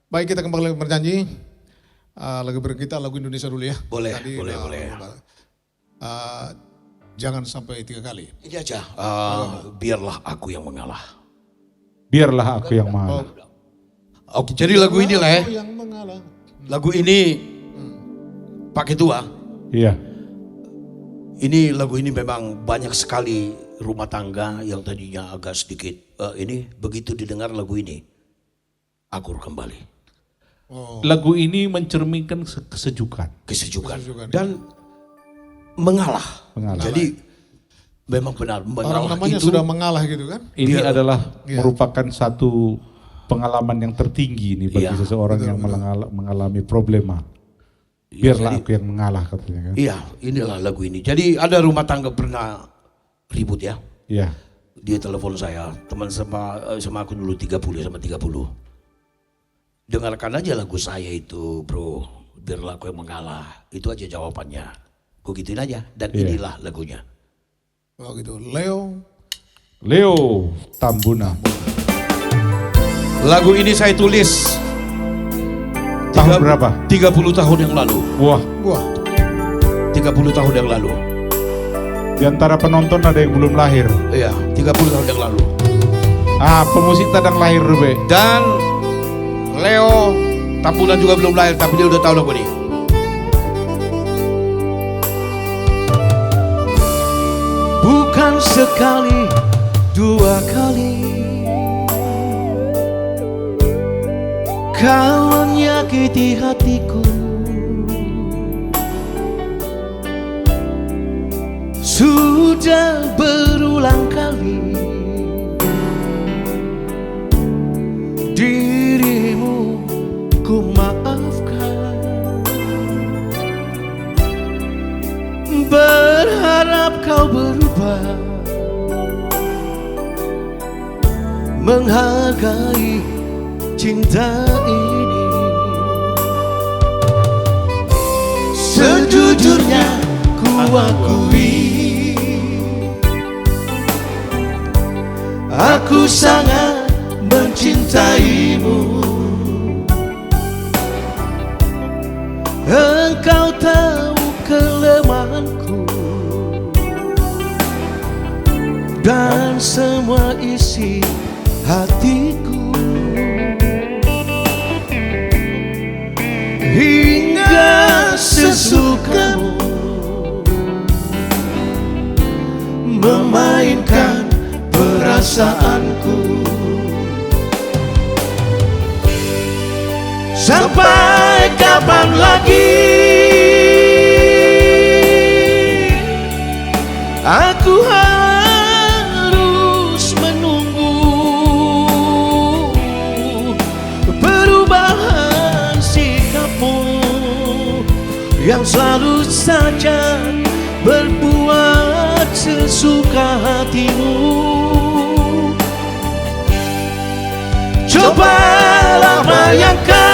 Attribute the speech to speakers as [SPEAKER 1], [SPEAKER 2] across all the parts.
[SPEAKER 1] Baik, kita kembali bernyanyi. Lagu kita lagu Indonesia dulu ya.
[SPEAKER 2] Boleh,
[SPEAKER 1] Tadi,
[SPEAKER 2] boleh.
[SPEAKER 1] Jangan sampai 3 kali.
[SPEAKER 2] Ini aja, biarlah aku yang mengalah.
[SPEAKER 3] Biarlah aku yang mengalah.
[SPEAKER 2] Oke, jadi lagu ini lah ya.
[SPEAKER 1] Aku yang mengalah.
[SPEAKER 2] Lagu ini Pak Ketua.
[SPEAKER 3] Iya.
[SPEAKER 2] Ini lagu ini memang banyak sekali rumah tangga yang tadinya agak sedikit ini begitu didengar lagu ini akur kembali.
[SPEAKER 3] Lagu ini mencerminkan kesejukan.
[SPEAKER 2] Kesejukan
[SPEAKER 1] Kesejukan,
[SPEAKER 2] dan mengalah.
[SPEAKER 3] Mengalah.
[SPEAKER 2] Jadi memang benar mengalah
[SPEAKER 1] Orang namanya
[SPEAKER 2] itu
[SPEAKER 1] sudah mengalah gitu kan.
[SPEAKER 3] Ini
[SPEAKER 2] Biar-
[SPEAKER 3] adalah
[SPEAKER 1] Iya.
[SPEAKER 3] merupakan satu pengalaman yang tertinggi nih bagi
[SPEAKER 2] Iya,
[SPEAKER 3] seseorang yang mengalami problema. Biarlah
[SPEAKER 2] jadi-
[SPEAKER 3] aku yang mengalah katanya kan.
[SPEAKER 2] Iya, inilah lagu ini. Jadi ada rumah tangga pernah ribut ya.
[SPEAKER 3] Iya.
[SPEAKER 2] Dia telepon saya, teman sama aku dulu 30 sama 30. Dengarkan aja lagu saya itu, bro. Biarlah aku yang mengalah. Itu aja jawabannya. Gue gituin aja. Dan
[SPEAKER 3] Iya.
[SPEAKER 2] inilah lagunya.
[SPEAKER 1] Oh gitu. Leo.
[SPEAKER 3] Leo Tambuna.
[SPEAKER 2] Lagu ini saya tulis
[SPEAKER 3] Tahun berapa?
[SPEAKER 2] 30 tahun yang lalu.
[SPEAKER 3] Wah,
[SPEAKER 1] Wah.
[SPEAKER 2] 30 tahun yang lalu.
[SPEAKER 3] di antara penonton ada yang belum lahir.
[SPEAKER 2] Iya, 30 tahun yang lalu.
[SPEAKER 3] Pemusik tadang lahir Rube.
[SPEAKER 2] Dan Leo Tambunan juga belum lahir, tapi dia udah tahu lagu ini. Bukan sekali, 2 kali kau menyakiti hatiku. Sudah berulang kali dirimu ku maafkan, berharap kau berubah, menghargai cinta ini. Sejujurnya ku akui, aku sangat mencintaimu. Engkau tahu kelemahanku dan semua isi hatiku. Hingga sesukamu memainkan perasaanku. Sampai kapan lagi aku harus menunggu perubahan sikapmu yang selalu saja berbuat sesuka hatimu. Cobalah bayangkan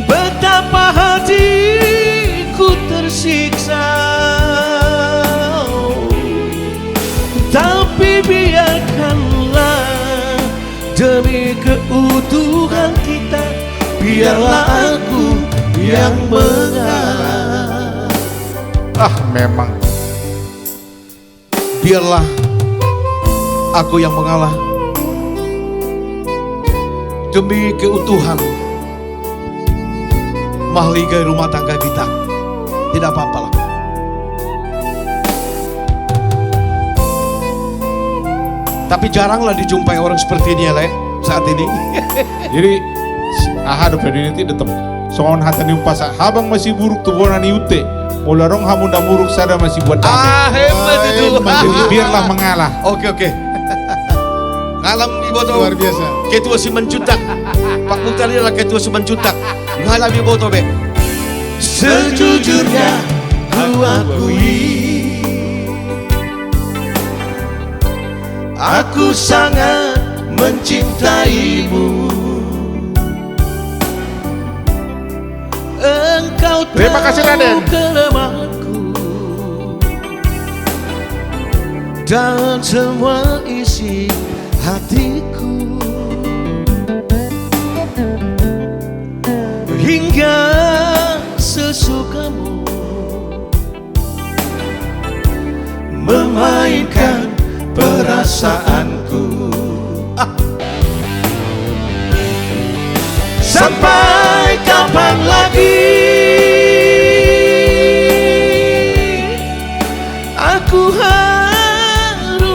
[SPEAKER 2] betapa hatiku tersiksa, tapi biarkanlah demi keutuhan kita, biarlah aku yang mengalah.
[SPEAKER 3] Memang.
[SPEAKER 2] Biarlah aku yang mengalah demi keutuhan mahligai rumah tangga kita. Tidak apa-apa lah. Tapi jaranglah dijumpai orang seperti ini ya, Le, saat ini.
[SPEAKER 3] Jadi ada pediniti detem. Soalnya hatani upasa habang masih buruk tuh bonani ute. Mularong hamunda muruk sada masih buat
[SPEAKER 2] Hebat itu.
[SPEAKER 3] Jadi biarlah mengalah.
[SPEAKER 2] Oke. Ngalam iboto.
[SPEAKER 1] Luar biasa.
[SPEAKER 2] Ketua si mencutak. Pak Mukhtar adalah ketua si mencutak. Ngalam iboto be. Sejujurnya ku akui, aku sangat mencintaimu. Engkau
[SPEAKER 3] Terima kasih, Raden.
[SPEAKER 2] tahu kelemahanku dan semua isi hatiku. hingga sesukamu memainkan perasaanku. Sampai kapan lagi aku harus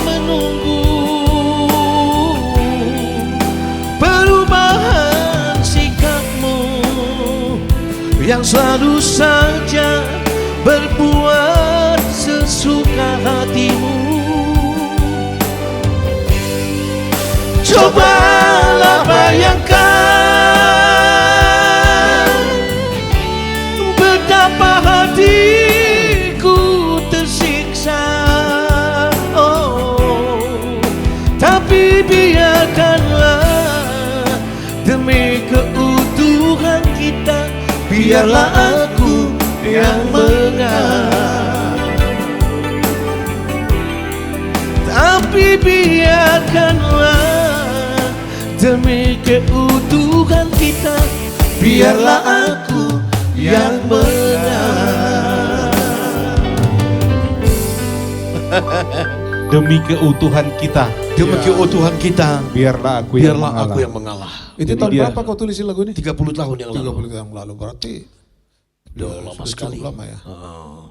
[SPEAKER 2] menunggu perubahan sikapmu yang selalu saja berbuat sesuka hatimu. Cobalah bayangkan betapa hatiku tersiksa. Oh, tapi biarkanlah demi keutuhan kita, biarlah aku yang mengalah. Tapi biarkanlah demi keutuhan kita, biarlah aku yang mengalah.
[SPEAKER 3] Demi keutuhan kita,
[SPEAKER 2] Demi keutuhan kita,
[SPEAKER 3] biarlah aku yang mengalah.
[SPEAKER 1] Itu
[SPEAKER 3] Jadi
[SPEAKER 1] tahun
[SPEAKER 3] dia-
[SPEAKER 1] berapa kau tulis lagu ini?
[SPEAKER 2] 30 tahun yang lalu.
[SPEAKER 1] 30 tahun yang lalu, berarti
[SPEAKER 2] Udah lama
[SPEAKER 1] sudah
[SPEAKER 2] sekali.
[SPEAKER 1] cukup lama ya.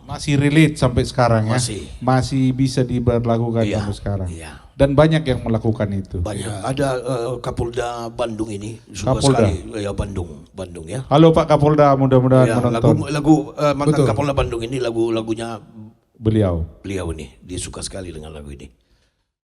[SPEAKER 3] Masih relate sampai sekarang ya.
[SPEAKER 2] Masih.
[SPEAKER 3] Bisa diberlakukan
[SPEAKER 2] Iya,
[SPEAKER 3] sampai sekarang.
[SPEAKER 2] iya.
[SPEAKER 3] Dan banyak yang melakukan itu.
[SPEAKER 2] Banyak. Ada Kapolda Bandung ini suka
[SPEAKER 3] Kapolda.
[SPEAKER 2] sekali. Ya Bandung ya.
[SPEAKER 3] Halo Pak Kapolda, mudah-mudahan
[SPEAKER 2] Ya,
[SPEAKER 3] menonton
[SPEAKER 2] lagu mantan
[SPEAKER 1] Betul.
[SPEAKER 2] Kapolda Bandung ini lagunya
[SPEAKER 3] beliau.
[SPEAKER 2] beliau nih, dia suka sekali dengan lagu ini.